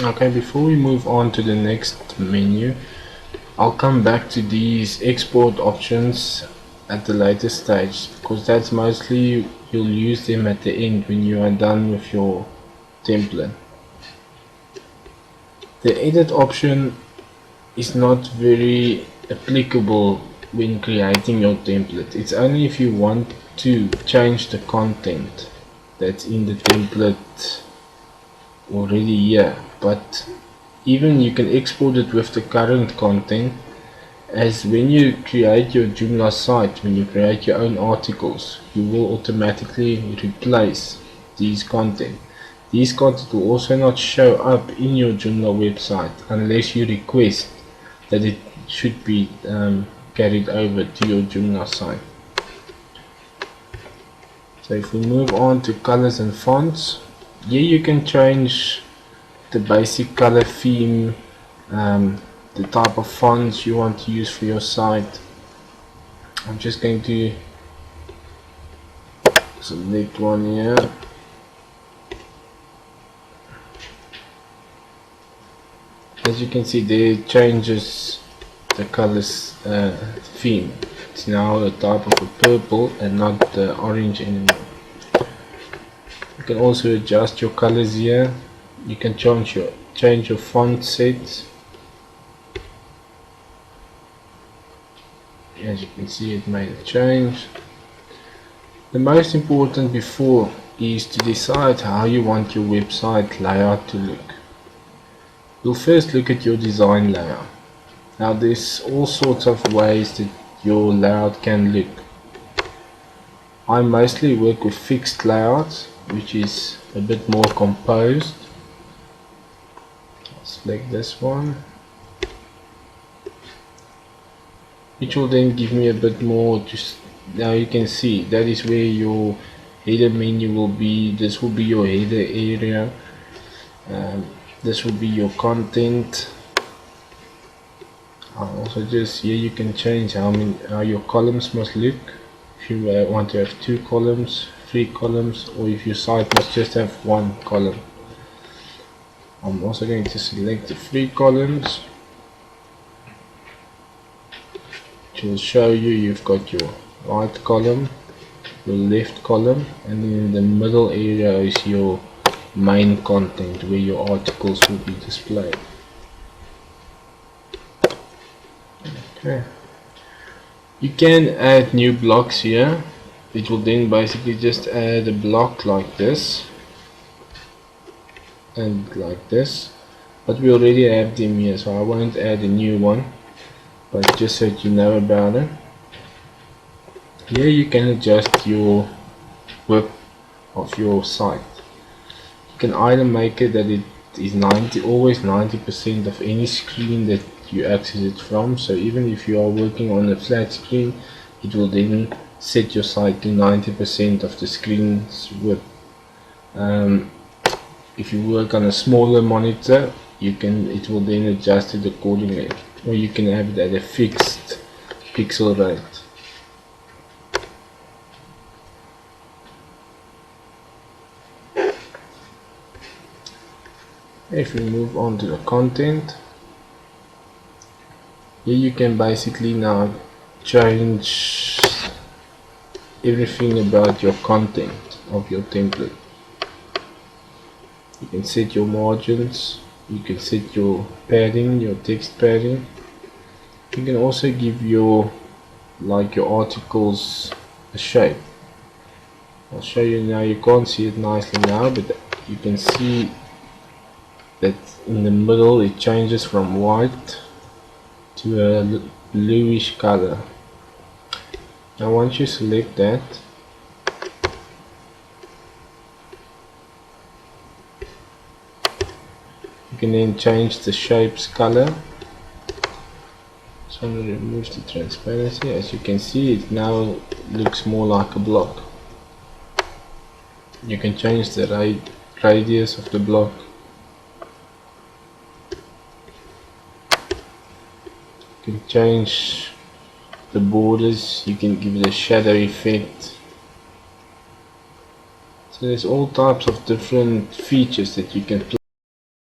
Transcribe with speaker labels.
Speaker 1: Okay, before we move on to the next menu, I'll come back to these export options at the later stage, because that's mostly you'll use them at the end when you are done with your template. The edit option is not very applicable when creating your template. It's only if you want to change the content that's in the template already here, but even you can export it with the current content, as when you create your Joomla site, when you create your own articles, you will automatically replace these content. These content will also not show up in your Joomla website unless you request that it should be carried over to your Joomla site. So if we move on to colors and fonts, here you can change the basic color theme, the type of fonts you want to use for your site. I'm just going to select one here. As you can see, there it changes the colors theme. It's now a type of a purple and not the orange anymore. You can also adjust your colors here. You can change your font set. As you can see, it made a change. The most important before is to decide how you want your website layout to look. You'll first look at your design layout. Now there's all sorts of ways that your layout can look. I mostly work with fixed layouts, which is a bit more composed. I'll select this one, which will then give me a bit more. Just now you can see that is where your header menu will be. This will be your header area. This will be your content. Also, just here you can change how your columns must look. If you want to have 2 columns, 3 columns, or if your site must just have 1 column. I'm also going to select the 3 columns, which will show you've got your right column, your left column, and in the middle area is your main content where your articles will be displayed. Okay. You can add new blocks here. It will then basically just add a block like this and like this, but we already have them here, so I won't add a new one, but just so that you know about it. Here you can adjust your width of your site. You can either make it that it is always 90% of any screen that you access it from. So even if you are working on a flat screen, it will then set your site to 90% of the screen's width. If you work on a smaller monitor, it will then adjust it accordingly, or you can have it at a fixed pixel rate. If we move on to the content, here you can basically now change everything about your content of your template. You can set your margins, you can set your padding, your text padding. You can also give your articles a shape. I'll show you now. You can't see it nicely now, but you can see that in the middle it changes from white to a bluish color. Now once you select that, you can then change the shape's color. So I'm going to remove the transparency. As you can see, it now looks more like a block. You can change the radius of the block. You can change the borders, you can give it a shadow effect. So there's all types of different features that you can